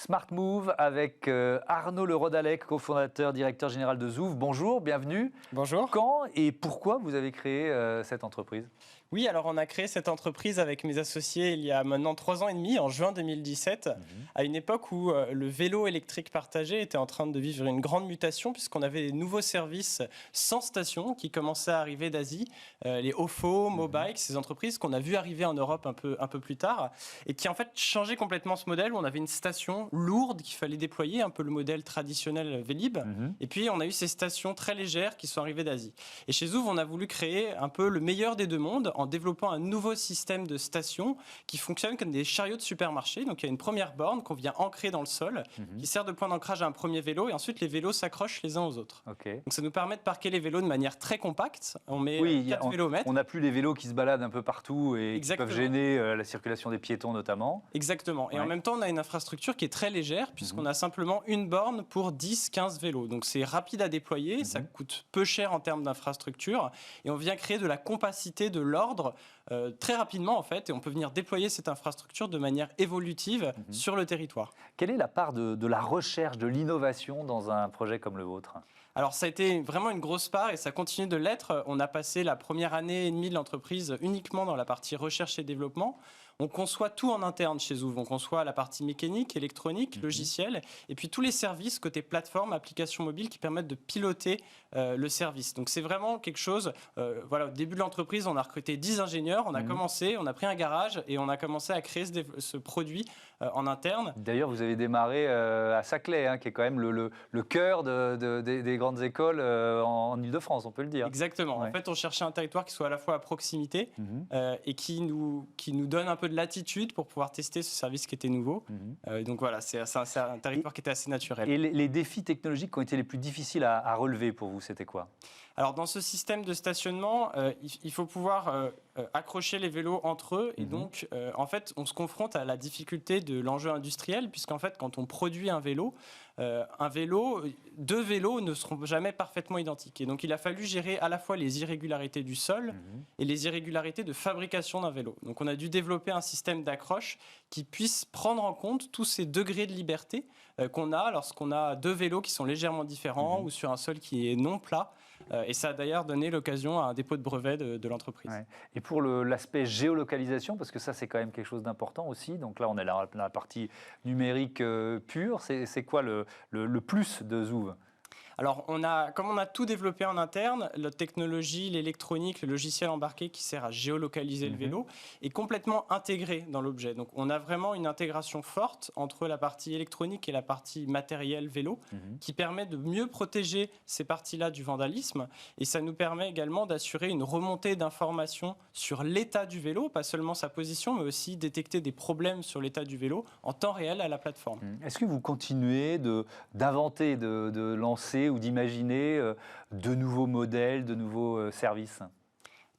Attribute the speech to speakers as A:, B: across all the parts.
A: Smart Move avec Arnaud Le Rodalec, cofondateur, directeur général de Zouv. Bonjour, bienvenue.
B: Bonjour.
A: Quand et pourquoi vous avez créé cette entreprise ?
B: Oui, alors on a créé cette entreprise avec mes associés il y a maintenant 3 ans et demi, en juin 2017, à une époque où le vélo électrique partagé était en train de vivre une grande mutation puisqu'on avait des nouveaux services sans station qui commençaient à arriver d'Asie, les Ofo, Mobike, ces entreprises qu'on a vu arriver en Europe un peu plus tard et qui en fait changeaient complètement ce modèle où on avait une station lourde qu'il fallait déployer, un peu le modèle traditionnel Vélib, et puis on a eu ces stations très légères qui sont arrivées d'Asie. Et chez Zouv, on a voulu créer un peu le meilleur des deux mondes en développant un nouveau système de stations qui fonctionne comme des chariots de supermarché. Donc il y a une première borne qu'on vient ancrer dans le sol, qui sert de point d'ancrage à un premier vélo, et ensuite les vélos s'accrochent les uns aux autres.
A: Okay.
B: Donc ça nous permet de parquer les vélos de manière très compacte. On met 4 vélomètres.
A: On n'a plus les vélos qui se baladent un peu partout et qui peuvent gêner la circulation des piétons notamment.
B: Exactement. Et en même temps, on a une infrastructure qui est très légère puisqu'on a simplement une borne pour 10-15 vélos. Donc c'est rapide à déployer, ça coûte peu cher en termes d'infrastructure et on vient créer de la compacité de l'ordre très rapidement en fait, et on peut venir déployer cette infrastructure de manière évolutive sur le territoire.
A: Quelle est la part de la recherche, de l'innovation dans un projet comme le vôtre ?
B: Alors ça a été vraiment une grosse part et ça continue de l'être. On a passé la première année et demie de l'entreprise uniquement dans la partie recherche et développement. On conçoit tout en interne chez Zouv. On conçoit la partie mécanique, électronique, logiciel, et puis tous les services côté plateforme, applications mobiles qui permettent de piloter le service. Donc c'est vraiment quelque chose, voilà, au début de l'entreprise, on a recruté 10 ingénieurs, on a commencé, on a pris un garage et on a commencé à créer ce produit en interne.
A: D'ailleurs, vous avez démarré à Saclay, qui est quand même le cœur des grandes écoles en Ile-de-France, on peut le dire.
B: Exactement. Ouais. En fait, on cherchait un territoire qui soit à la fois à proximité et qui nous donne un peu de latitude pour pouvoir tester ce service qui était nouveau. Donc voilà, c'est un territoire qui était assez naturel.
A: Et les défis technologiques qui ont été les plus difficiles à relever pour vous, c'était quoi ?
B: Alors dans ce système de stationnement, il faut pouvoir accrocher les vélos entre eux et donc en fait on se confronte à la difficulté de l'enjeu industriel puisqu'en fait quand on produit un vélo, deux vélos ne seront jamais parfaitement identiques. Et donc il a fallu gérer à la fois les irrégularités du sol et les irrégularités de fabrication d'un vélo. Donc on a dû développer un système d'accroche qui puisse prendre en compte tous ces degrés de liberté qu'on a lorsqu'on a deux vélos qui sont légèrement différents ou sur un sol qui est non plat. Et ça a d'ailleurs donné l'occasion à un dépôt de brevet de l'entreprise. Ouais.
A: Et pour l'aspect géolocalisation, parce que ça c'est quand même quelque chose d'important aussi, donc là on est dans la partie numérique pure, c'est quoi le plus de Zouv ?
B: Alors, comme on a tout développé en interne, la technologie, l'électronique, le logiciel embarqué qui sert à géolocaliser le vélo est complètement intégré dans l'objet. Donc, on a vraiment une intégration forte entre la partie électronique et la partie matériel vélo qui permet de mieux protéger ces parties-là du vandalisme. Et ça nous permet également d'assurer une remontée d'informations sur l'état du vélo, pas seulement sa position, mais aussi détecter des problèmes sur l'état du vélo en temps réel à la plateforme.
A: Est-ce que vous continuez d'inventer, de lancer ou d'imaginer de nouveaux modèles, de nouveaux services ?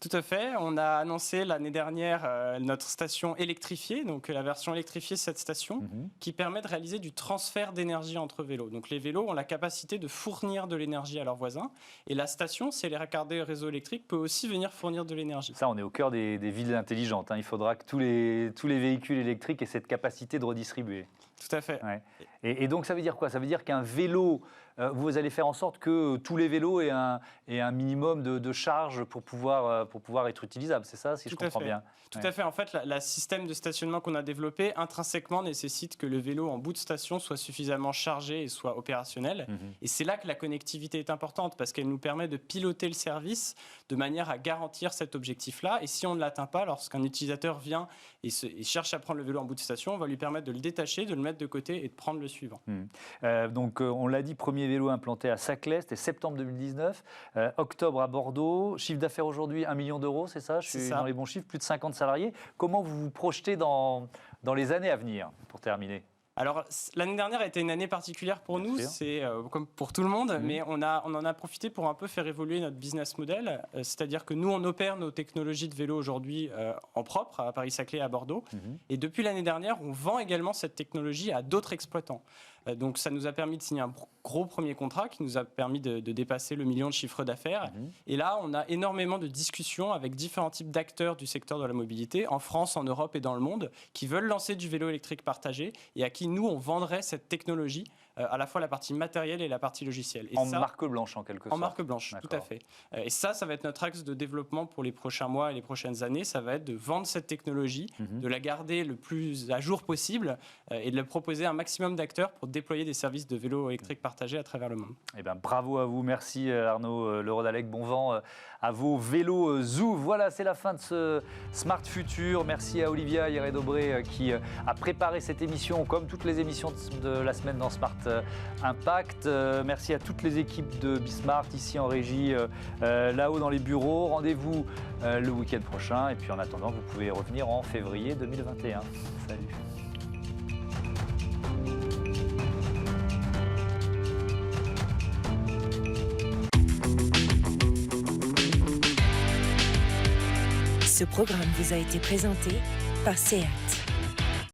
B: Tout à fait. On a annoncé l'année dernière notre station électrifiée, donc la version électrifiée de cette station, qui permet de réaliser du transfert d'énergie entre vélos. Donc les vélos ont la capacité de fournir de l'énergie à leurs voisins, et la station, si elle est raccordée au réseau électrique, peut aussi venir fournir de l'énergie.
A: Ça, on est au cœur des villes intelligentes. Il faudra que tous les véhicules électriques aient cette capacité de redistribuer.
B: Tout à fait.
A: Ouais. Et donc ça veut dire quoi ? Ça veut dire qu'un vélo, vous allez faire en sorte que tous les vélos aient un minimum de charge pour pouvoir être utilisables, c'est ça, si je comprends bien ?
B: Tout à fait. En fait, le système de stationnement qu'on a développé, intrinsèquement, nécessite que le vélo en bout de station soit suffisamment chargé et soit opérationnel. Et c'est là que la connectivité est importante, parce qu'elle nous permet de piloter le service de manière à garantir cet objectif-là. Et si on ne l'atteint pas, lorsqu'un utilisateur vient et cherche à prendre le vélo en bout de station, on va lui permettre de le détacher, de le mettre de côté et de prendre le suivant.
A: Donc on l'a dit, premier vélo implanté à Saclay, c'était septembre 2019, octobre à Bordeaux, chiffre d'affaires aujourd'hui 1 million d'euros, c'est ça ? Je suis dans les bons chiffres, plus de 50 salariés. Comment vous vous projetez dans les années à venir, pour terminer ?
B: Alors, l'année dernière a été une année particulière pour nous, c'est comme pour tout le monde, mais on en a profité pour un peu faire évoluer notre business model, c'est-à-dire que nous, on opère nos technologies de vélo aujourd'hui en propre, à Paris-Saclay et à Bordeaux, et depuis l'année dernière, on vend également cette technologie à d'autres exploitants. Donc, ça nous a permis de signer un gros premier contrat qui nous a permis de dépasser le million de chiffre d'affaires. Et là, on a énormément de discussions avec différents types d'acteurs du secteur de la mobilité, en France, en Europe et dans le monde, qui veulent lancer du vélo électrique partagé et à qui nous, on vendrait cette technologie, à la fois la partie matérielle et la partie logicielle. Et
A: marque blanche, en quelque sorte.
B: En marque blanche, tout à fait. Et ça va être notre axe de développement pour les prochains mois et les prochaines années. Ça va être de vendre cette technologie, de la garder le plus à jour possible et de la proposer à un maximum d'acteurs pour déployer des services de vélo électrique partagé à travers le monde.
A: Eh bien, bravo à vous. Merci Arnaud Lerodalec. Bon vent à vos vélos Zoo. Voilà, c'est la fin de ce Smart Future. Merci à Olivia Hieré-Dobré qui a préparé cette émission, comme toutes les émissions de la semaine dans Smart Impact. Merci à toutes les équipes de Bismart, ici en régie, là-haut dans les bureaux. Rendez-vous le week-end prochain. Et puis en attendant, vous pouvez revenir en février 2021. Salut.
C: Ce programme vous a été présenté par SEAT.